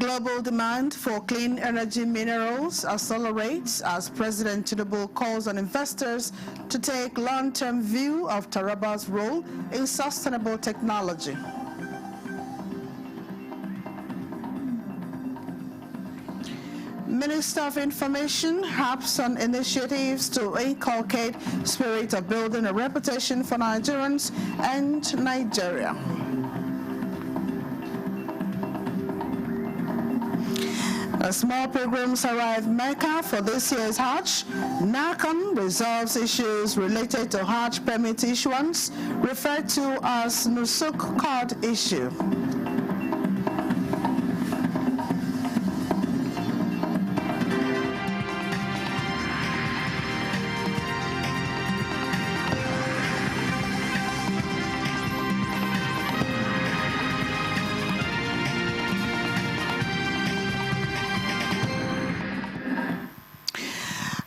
Global demand for clean energy minerals accelerates as President Tinubu calls on investors to take long-term view of Taraba's role in sustainable technology. Minister of Information harps on initiatives to inculcate spirit of building a reputation for Nigerians and Nigeria. As more pilgrims arrive Mecca for this year's Hajj, NACON resolves issues related to Hajj permit issuance, referred to as Nusuk card issue.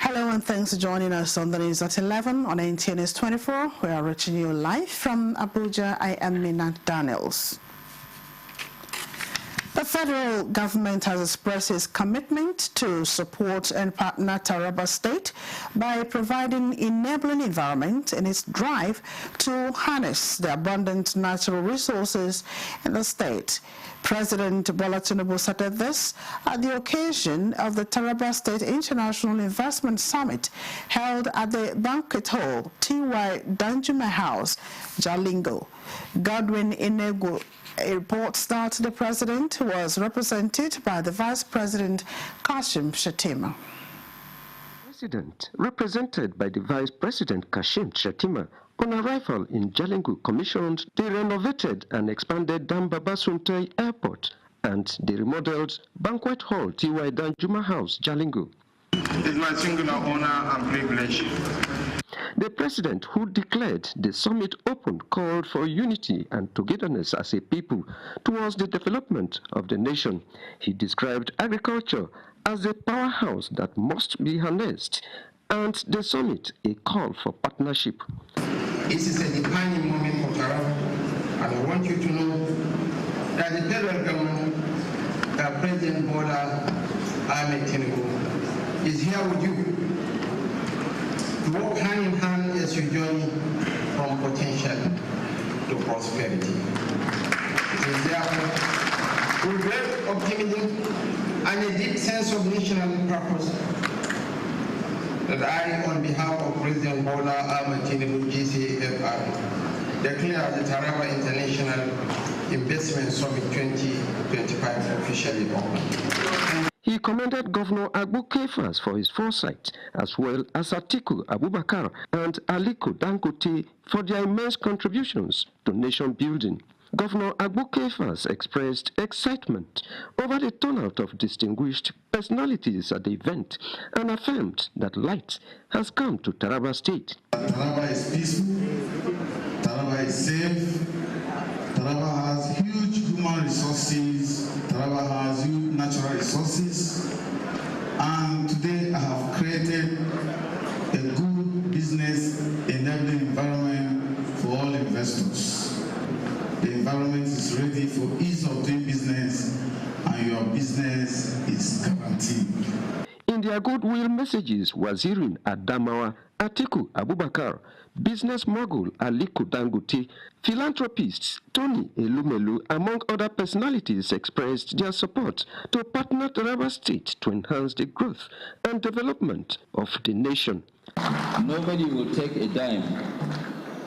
Hello and thanks for joining us on the news at 11 on NTN News 24. We are reaching you live from Abuja. I am Minat Daniels. The federal government has expressed its commitment to support and partner Taraba State by providing enabling environment in its drive to harness the abundant natural resources in the state. President Bola Tinubu stated this at the occasion of the Taraba State International Investment Summit held at the banquet hall, T.Y. Danjuma House, Jalingo. Godwin Inegu reports that the president was represented by the Vice President Kashim Shettima. President, represented by the Vice President Kashim Shettima, on arrival in Jalingo, commissioned the renovated and expanded Dambaba Suntai Airport and the remodeled banquet hall T.Y. Danjuma House, Jalingo. It's my singular honor and privilege. The president, who declared the summit open, called for unity and togetherness as a people towards the development of the nation. He described agriculture as a powerhouse that must be harnessed, and the summit a call for partnership. This is a defining moment for Taraba, and I want you to know that the federal government, President Bola Ahmed Tinubu, is here with you to work hand in hand as you journey from potential to prosperity. It is therefore with great optimism and a deep sense of national purpose that I, on behalf of President Bola Ahmed Tinubu, GCFR, declare the Taraba International Investment Summit 2025 officially open. He commended Governor Agbo Kefas for his foresight, as well as Atiku Abubakar and Aliko Dangote for their immense contributions to nation building. Governor Agbo Kefas expressed excitement over the turnout of distinguished personalities at the event and affirmed that light has come to Taraba State. Taraba is peaceful, Taraba is safe, Taraba has huge human resources, Taraba has huge natural resources, and today I have created a good business enabling environment for all investors. The environment is ready for ease of doing business, and your business is guaranteed. In their goodwill messages, Wazirin Adamawa, Atiku Abubakar, business mogul Aliko Dangote, philanthropists Tony Elumelu, among other personalities, expressed their support to partner Taraba State to enhance the growth and development of the nation. Nobody will take a dime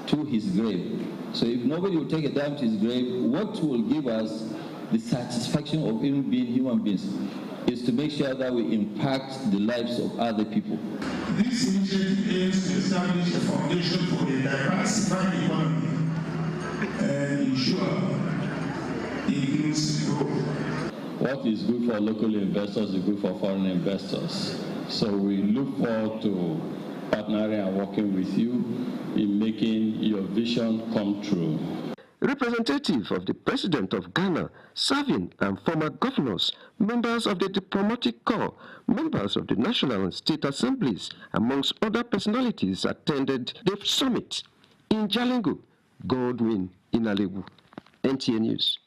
to his grave. So if nobody will take a dime to his grave, what will give us the satisfaction of even being human beings is to make sure that we impact the lives of other people. This initiative aims to establish a foundation for a diversified economy and ensure inclusive growth. What is good for local investors is good for foreign investors. So we look forward to partnering and working with you in making your vision come true. Representative of the President of Ghana, serving and former governors, members of the diplomatic corps, members of the National and State Assemblies, amongst other personalities, attended the summit in Jalingo. Godwin Inalebu, NTN News.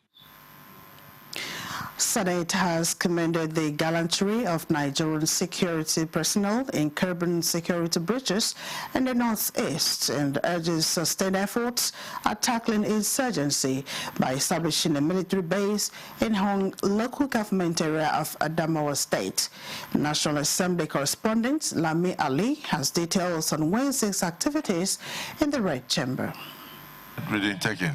Senate has commended the gallantry of Nigerian security personnel in curbing security breaches in the northeast and urges sustained efforts at tackling insurgency by establishing a military base in Hong local government area of Adamawa State. National Assembly correspondent Lami Ali has details on Wednesday's activities in the Red Chamber. Reading taken.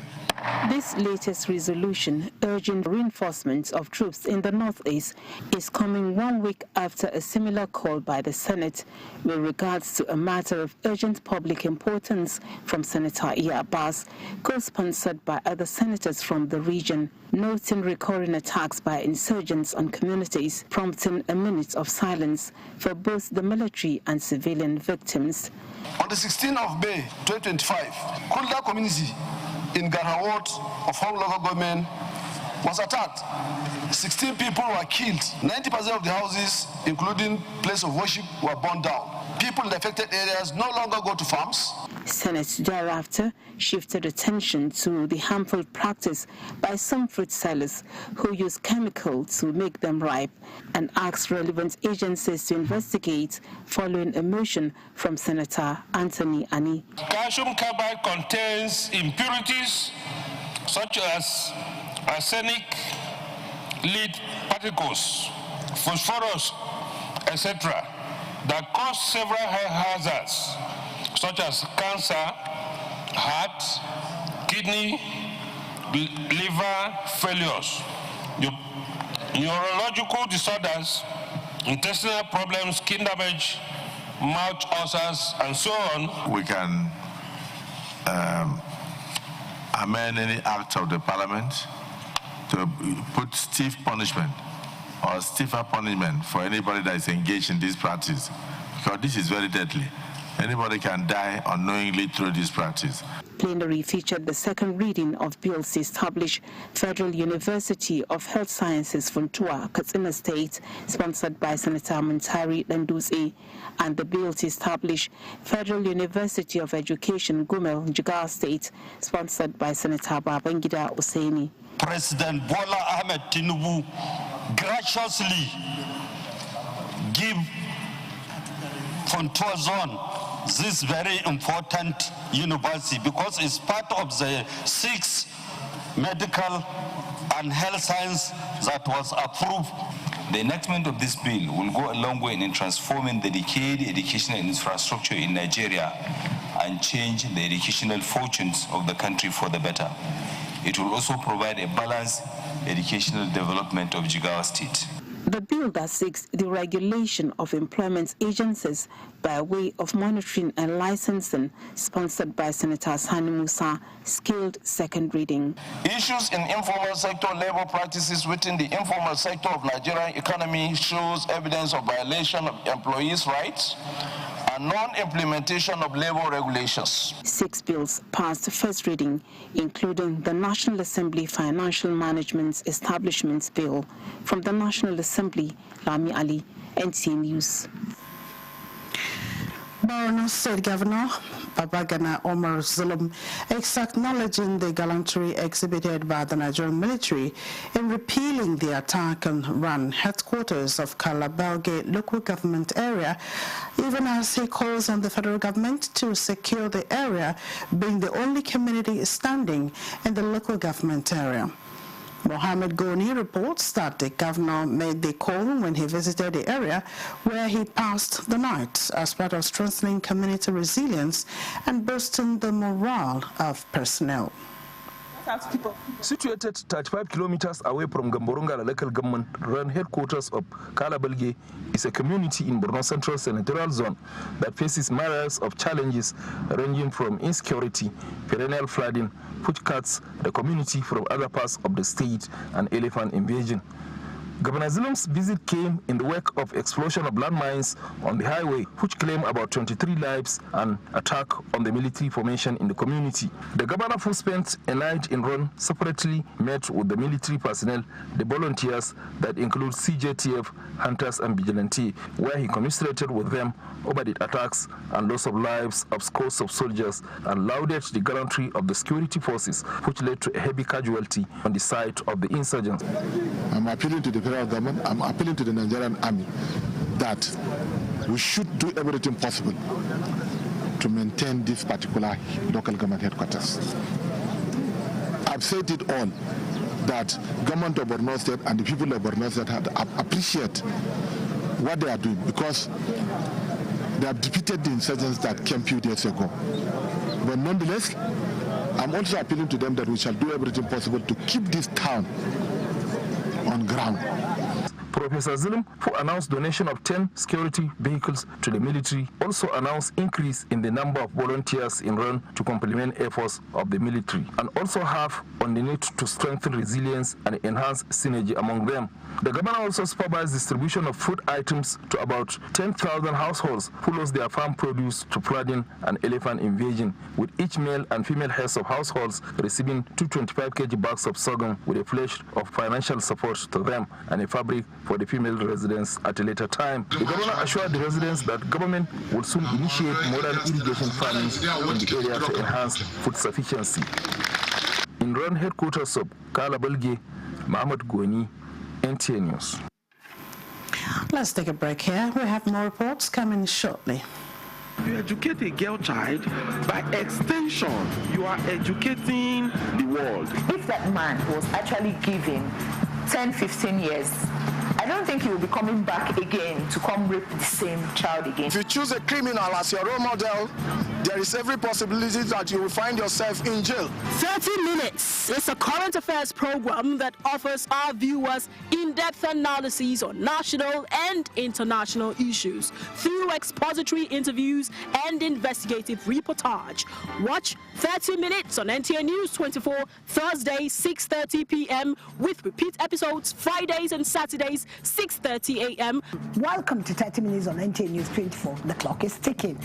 This latest resolution urging reinforcement of troops in the northeast is coming 1 week after a similar call by the Senate with regards to a matter of urgent public importance from Senator Iya Abbas, co-sponsored by other senators from the region, noting recurring attacks by insurgents on communities, prompting a minute of silence for both the military and civilian victims. On the 16th of May 2025, Kulda community in Ghana ward of Hong local government was attacked. 16 people were killed. 90% of the houses, including place of worship, were burned down. People in the affected areas no longer go to farms. Senate thereafter shifted attention to the harmful practice by some fruit sellers who use chemicals to make them ripe and asked relevant agencies to investigate following a motion from Senator Anthony Ani. Calcium carbide contains impurities such as arsenic, lead particles, phosphorus, etc. that cause several health hazards such as cancer, heart, kidney, liver failures, neurological disorders, intestinal problems, skin damage, mouth ulcers, and so on. We can amend any act of the parliament to put stiff punishment or stiffer punishment for anybody that is engaged in this practice, because this is very deadly. Anybody can die unknowingly through this practice. Plenary featured the second reading of bills to establish Federal University of Health Sciences Funtua, Katsina State, sponsored by Senator Muntari Danduze, and the bill to establish Federal University of Education Gumel, Jigawa State, sponsored by Senator Babangida Hussaini. President Bola Ahmed Tinubu graciously give Funtua Zone this very important university because it's part of the 6 medical and health science that was approved. The enactment of this bill will go a long way in transforming the decayed educational infrastructure in Nigeria and change the educational fortunes of the country for the better. It will also provide a balanced educational development of Jigawa State. The bill that seeks the regulation of employment agencies by way of monitoring and licensing, sponsored by Senator Sani Musa, skilled second reading. Issues in informal sector labor practices within the informal sector of Nigerian economy shows evidence of violation of employees' rights and non-implementation of labor regulations. 6 bills passed first reading, including the National Assembly Financial Management Establishments Bill. From the National Assembly, Lami Ali, NTA News. Borno State Governor Babagana Omar Zulum is acknowledging the gallantry exhibited by the Nigerian military in repealing the attack on Ran headquarters of Kalabalge local government area, even as he calls on the federal government to secure the area, being the only community standing in the local government area. Mohammed Goni reports that the governor made the call when he visited the area where he passed the night as part of strengthening community resilience and boosting the morale of personnel. Situated 35 kilometers away from Gamborunga, the local government run headquarters of Kalabalge is a community in Borno Central Senatorial Zone that faces myriads of challenges ranging from insecurity, perennial flooding, which cuts the community from other parts of the state, and elephant invasion. Governor Zulum's visit came in the wake of explosion of landmines on the highway, which claimed about 23 lives and attack on the military formation in the community. The governor, who spent a night in Ron, separately met with the military personnel, the volunteers that include CJTF, hunters and vigilante, where he commiserated with them over the attacks and loss of lives of scores of soldiers and lauded the gallantry of the security forces, which led to a heavy casualty on the side of the insurgents. I'm appealing to the federal government, I'm appealing to the Nigerian army that we should do everything possible to maintain this particular local government headquarters. I've said it all, that government of Borno State and the people of Borno State have appreciate what they are doing, because they have defeated the insurgents that came few days ago. But nonetheless, I'm also appealing to them that we shall do everything possible to keep this town on ground. Professor Zulum, who announced donation of 10 security vehicles to the military, also announced increase in the number of volunteers in Ron to complement efforts of the military, and also have on the need to strengthen resilience and enhance synergy among them. The governor also supervised distribution of food items to about 10,000 households who lost their farm produce to flooding and elephant invasion, with each male and female heads of households receiving 225 kg bags of sorghum with a pledge of financial support to them and a fabric for the female residents at a later time. The governor assured the residents that government will soon initiate modern irrigation farming in the area to enhance food sufficiency. In Ron headquarters of Kala Balge, Mahmoud Goni, NTA News. Let's take a break here. We have more reports coming shortly. You educate a girl child, by extension, you are educating the world. If that man was actually given 10, 15 years, I don't think he will be coming back again to come rape the same child again. If you choose a criminal as your role model, there is every possibility that you will find yourself in jail. 30 Minutes is a current affairs program that offers our viewers in-depth analyses on national and international issues through expository interviews and investigative reportage. Watch 30 Minutes on NTA News 24, Thursdays, 6:30 p.m. with repeat episodes Fridays and Saturdays, 6:30 a.m. Welcome to 30 Minutes on NTA News 24. The clock is ticking.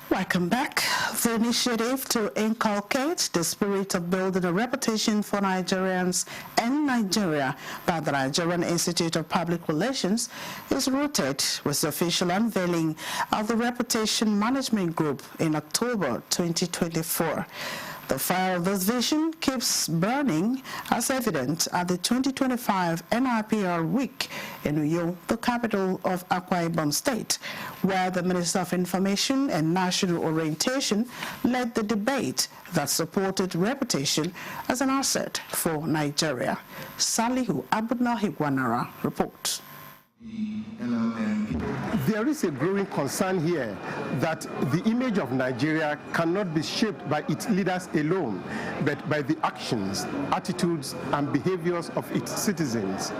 Welcome back. The initiative to inculcate the spirit of building a reputation for Nigerians and Nigeria by the Nigerian Institute of Public Relations is rooted with the official unveiling of the Reputation Management Group in October 2024. The fire of this vision keeps burning, as evident at the 2025 NIPR Week in Uyo, the capital of Akwa Ibom State, where the Minister of Information and National Orientation led the debate that supported reputation as an asset for Nigeria. Salihu Abdullah reports. There is a growing concern here that the image of Nigeria cannot be shaped by its leaders alone, but by the actions, attitudes, and behaviors of its citizens.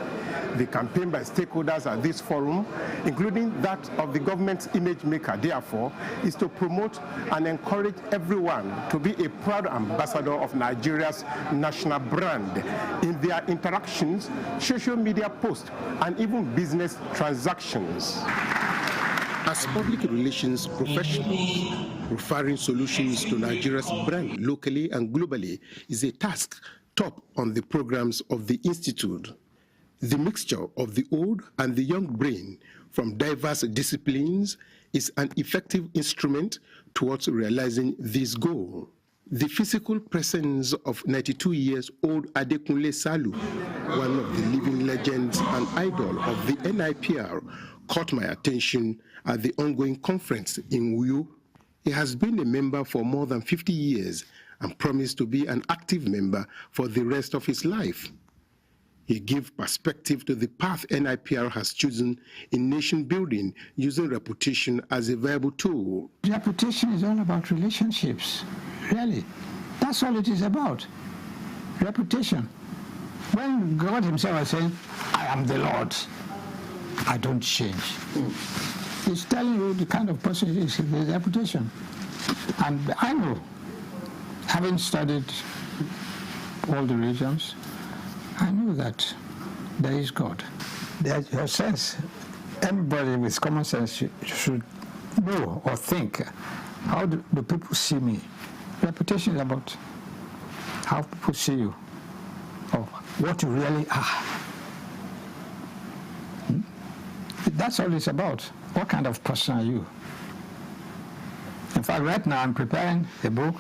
The campaign by stakeholders at this forum, including that of the government's image maker, therefore, is to promote and encourage everyone to be a proud ambassador of Nigeria's national brand in their interactions, social media posts, and even business transactions. As public relations professionals, referring solutions to Nigeria's brand locally and globally is a task top on the programs of the Institute. The mixture of the old and the young brain from diverse disciplines is an effective instrument towards realizing this goal. The physical presence of 92 years old Adekunle Salu, one of the living legends and idol of the NIPR, caught my attention at the ongoing conference in Uyo. He has been a member for more than 50 years and promised to be an active member for the rest of his life. He gave perspective to the path NIPR has chosen in nation building, using reputation as a viable tool. Reputation is all about relationships, really. That's all it is about, reputation. When God himself is saying, I am the Lord, I don't change. He's telling you the kind of person he is, his reputation. And I know, having studied all the regions, I know that there is God. There's your sense. Everybody with common sense should know or think, how do people see me? Reputation is about how people see you, or what you really are. That's all it's about. What kind of person are you? In fact, right now I'm preparing a book.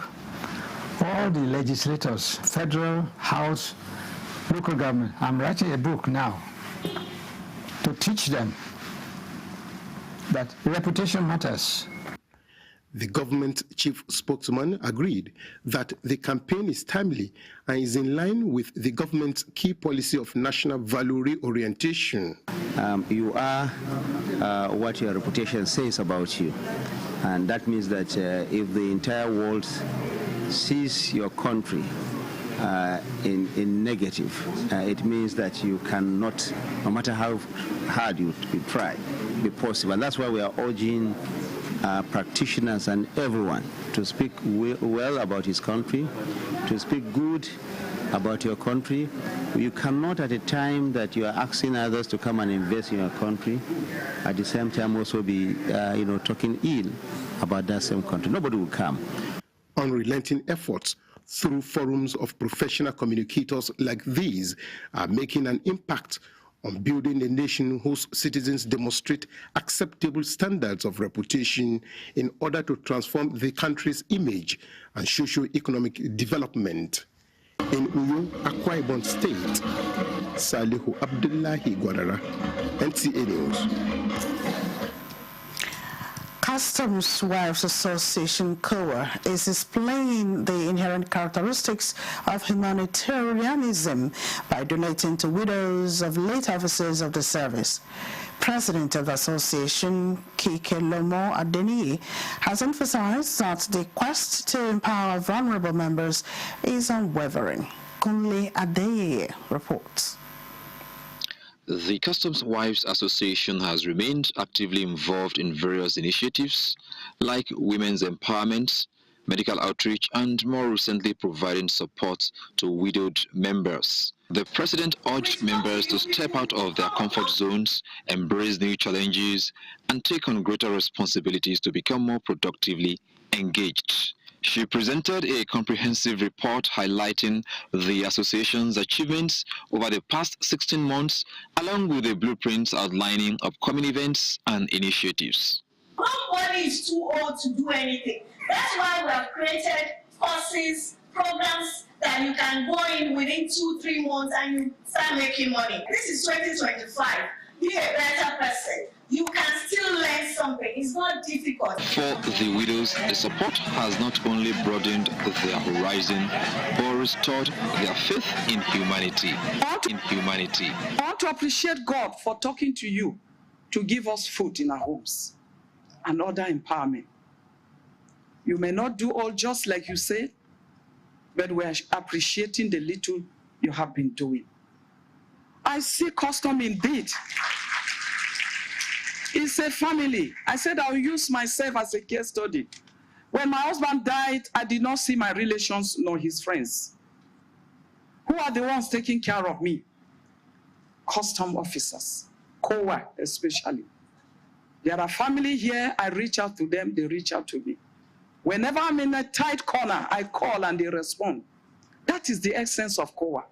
All the legislators, federal, house, local government, I'm writing a book now to teach them that reputation matters. The government chief spokesman agreed that the campaign is timely and is in line with the government's key policy of national value reorientation. You are what your reputation says about you. And that means that if the entire world sees your country in negative, it means that you cannot, no matter how hard you try, be possible. And that's why we are urging practitioners and everyone to speak well about his country, to speak good about your country. You cannot, at a time that you are asking others to come and invest in your country, at the same time also be talking ill about that same country. Nobody will come. Unrelenting efforts through forums of professional communicators like these are making an impact on building a nation whose citizens demonstrate acceptable standards of reputation in order to transform the country's image and socio-economic development. In Uyo, Akwa Ibom State, Salihu Abdullahi Gwadara, NTA News. Customs Wives Association COA is displaying the inherent characteristics of humanitarianism by donating to widows of late officers of the service. President of the association, Kike Lomo Adeniyi, has emphasized that the quest to empower vulnerable members is unwavering. Kunle Adeye reports. The Customs Wives Association has remained actively involved in various initiatives like women's empowerment, medical outreach, and more recently providing support to widowed members. The president urged members to step out of their comfort zones, embrace new challenges, and take on greater responsibilities to become more productively engaged. She presented a comprehensive report highlighting the association's achievements over the past 16 months, along with the blueprints outlining upcoming events and initiatives. Nobody is too old to do anything. That's why we have created courses, programs that you can go in within 2-3 months and you start making money. This is 2025. Be a better person. You can still learn something. It's not difficult. For the widows, the support has not only broadened their horizon, but restored their faith in humanity. I want to appreciate God for talking to you to give us food in our homes and other empowerment. You may not do all just like you say, but we are appreciating the little you have been doing. I see custom indeed. It's a family. I said I'll use myself as a case study. When my husband died, I did not see my relations nor his friends. Who are the ones taking care of me? Custom officers, COA especially. There are family here, I reach out to them, they reach out to me. Whenever I'm in a tight corner, I call and they respond. That is the essence of COA.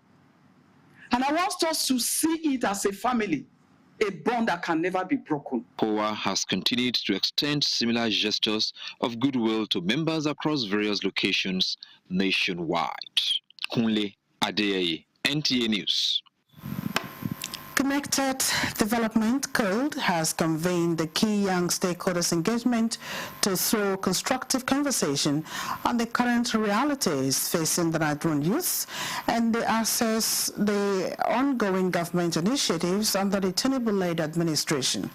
And I want us to see it as a family, a bond that can never be broken. COA has continued to extend similar gestures of goodwill to members across various locations nationwide. Kunle Adeye, NTA News. Connected Development Code has convened the key young stakeholders engagement to throw constructive conversation on the current realities facing the Nigerian youth and to assess the ongoing government initiatives under the Tinubu-led administration.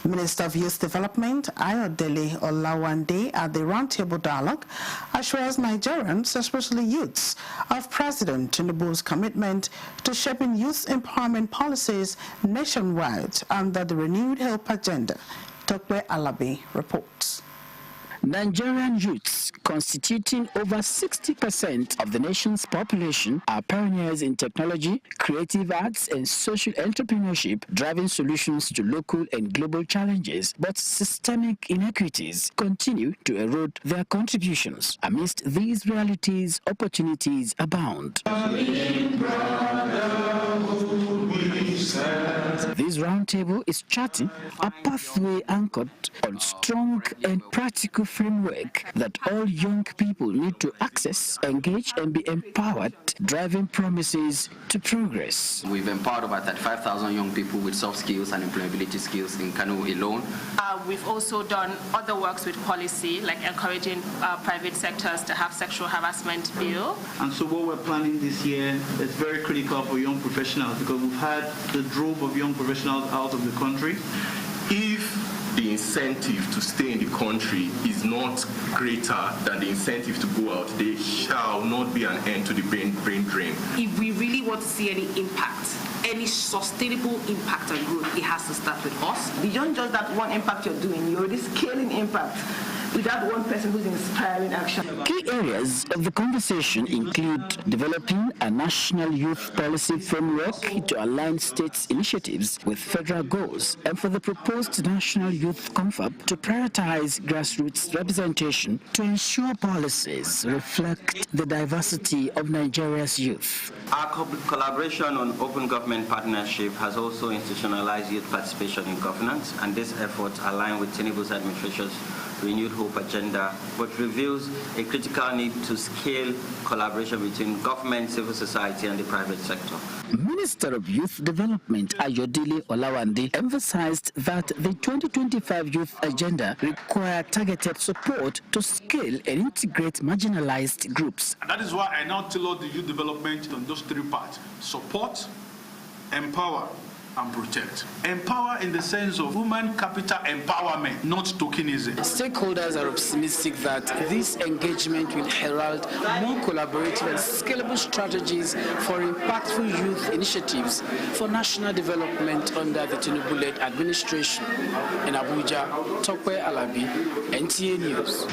Minister of Youth Development Ayodele Olawande at the Roundtable Dialogue assures Nigerians, especially youths, of President Tinubu's commitment to shaping youth empowerment policies nationwide under the renewed help agenda. Tokwe Alabi reports. Nigerian youths constituting over 60% of the nation's population, are pioneers in technology, creative arts, and social entrepreneurship, driving solutions to local and global challenges. But systemic inequities continue to erode their contributions. Amidst these realities, opportunities abound. This roundtable is charting a pathway anchored on strong and practical framework that all young people need to access, engage, and be empowered, driving promises to progress. We've empowered about 35,000 young people with soft skills and employability skills in Kano alone. We've also done other works with policy, like encouraging private sectors to have sexual harassment bill. And so what we're planning this year is very critical for young professionals, because we've had the drove of young professionals out of the country. If the incentive to stay in the country is not greater than the incentive to go out, there shall not be an end to the brain drain. If we really want to see any impact, any sustainable impact and growth, it has to start with us. Beyond just that one impact you're doing, you're already scaling impact without one person who's inspiring action. Key areas of the conversation include developing a national youth policy framework to align states' initiatives with federal goals, and for the proposed National Youth Confab to prioritize grassroots representation to ensure policies reflect the diversity of Nigeria's youth. Our collaboration on open government partnership has also institutionalized youth participation in governance, and this effort aligns with Tinubu's administration's Renewed Hope agenda, but reveals a critical need to scale collaboration between government, civil society, and the private sector. Minister of Youth Development Ayodele Olawande emphasized that the 2025 Youth Agenda requires targeted support to scale and integrate marginalized groups. And that is why I now tailor the youth development on those three parts: support, empower, and protect. Empower in the sense of human capital empowerment, not tokenism. Stakeholders are optimistic that this engagement will herald more collaborative and scalable strategies for impactful youth initiatives for national development under the Tinubu-led administration. In Abuja, Tokwe Alabi, NTA News.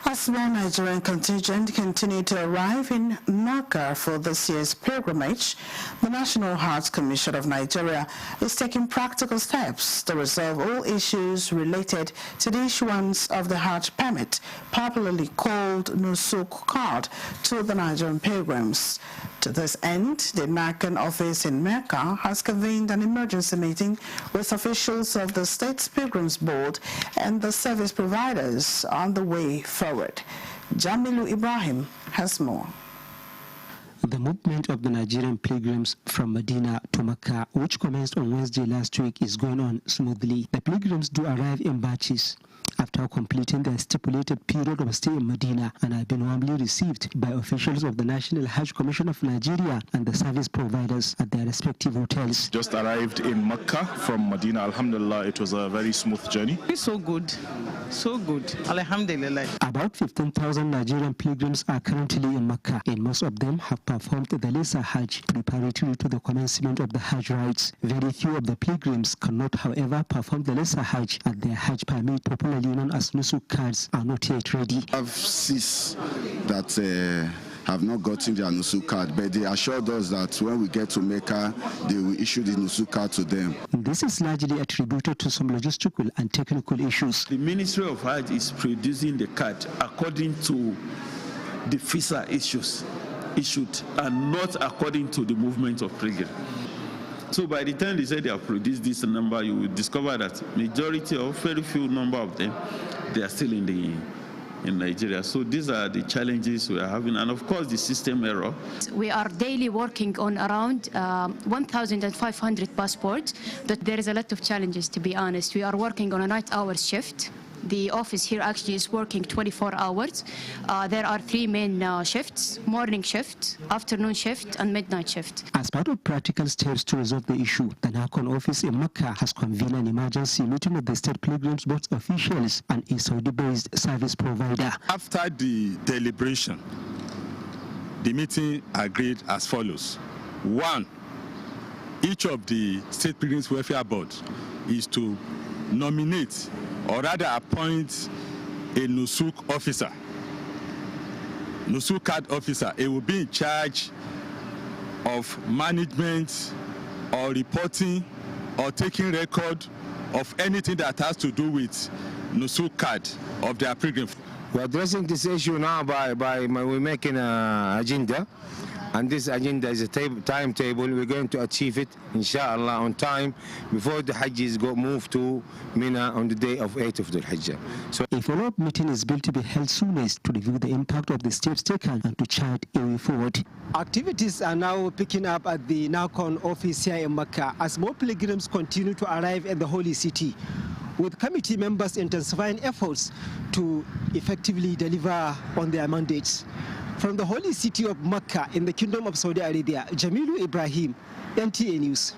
A small Nigerian contingent continued to arrive in Mecca for this year's pilgrimage. The National Hajj Commission of Nigeria is taking practical steps to resolve all issues related to the issuance of the Hajj permit, popularly called Nusuk card, to the Nigerian pilgrims. To this end, the American office in Mecca has convened an emergency meeting with officials of the State's Pilgrims Board and the service providers on the way forward. Jamilu Ibrahim has more. The movement of the Nigerian pilgrims from Medina to Mecca, which commenced on Wednesday last week, is going on smoothly. The pilgrims do arrive in batches after completing their stipulated period of stay in Medina, and have been warmly received by officials of the National Hajj Commission of Nigeria and the service providers at their respective hotels. Just arrived in Mecca from Medina. Alhamdulillah, it was a very smooth journey. It's so good, Alhamdulillah. About 15,000 Nigerian pilgrims are currently in Mecca, and most of them have performed the Lesser Hajj preparatory to the commencement of the Hajj rites. Very few of the pilgrims cannot, however, perform the Lesser Hajj, at their Hajj permit, popularly known as Nusuk cards, are not yet ready. I have 6 that have not gotten their Nusuk card, but they assured us that when we get to Mecca, they will issue the Nusuk card to them. This is largely attributed to some logistical and technical issues. The Ministry of Hajj is producing the card according to the visa issued and not according to the movement of pilgrims. So by the time they say they have produced this number, you will discover that majority of very few number of them, they are still in Nigeria. So these are the challenges we are having, and of course the system error. We are daily working on around 1,500 passports, but there is a lot of challenges, to be honest. We are working on a night hours shift. The office here actually is working 24 hours. There are 3 main shifts: morning shift, afternoon shift, and midnight shift. As part of practical steps to resolve the issue, the NACON office in Mecca has convened an emergency meeting with the State Pilgrims Board officials and a Saudi-based service provider. After the deliberation, the meeting agreed as follows. 1, each of the State Pilgrims Welfare Board is to nominate or rather appoint a NUSUK officer, NUSUK card officer. He will be in charge of management or reporting or taking record of anything that has to do with NUSUK card of their pilgrim. We're addressing this issue now we're making an agenda, and this agenda is a timetable. We're going to achieve it, inshallah, on time before the Hajj moved to Mina on the day of 8th of the Hajj. So a follow-up meeting is built to be held soonest to review the impact of the steps taken and to chart a way forward. Activities are now picking up at the NACON office here in Mecca as more pilgrims continue to arrive at the holy city, with committee members intensifying efforts to effectively deliver on their mandates. From the holy city of Mecca in the Kingdom of Saudi Arabia, Jamilu Ibrahim, NTA News.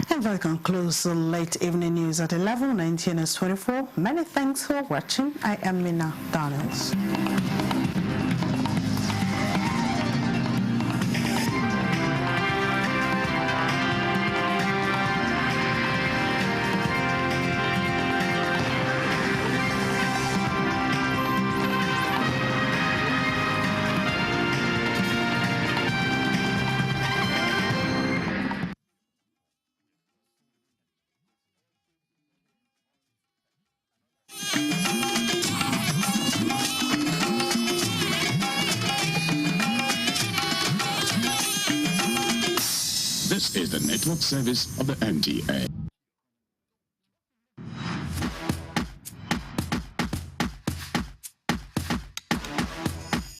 And that concludes the late evening news at 11:19 and 24. Many thanks for watching. I am Mina Daniels. This is the network service of the NTA.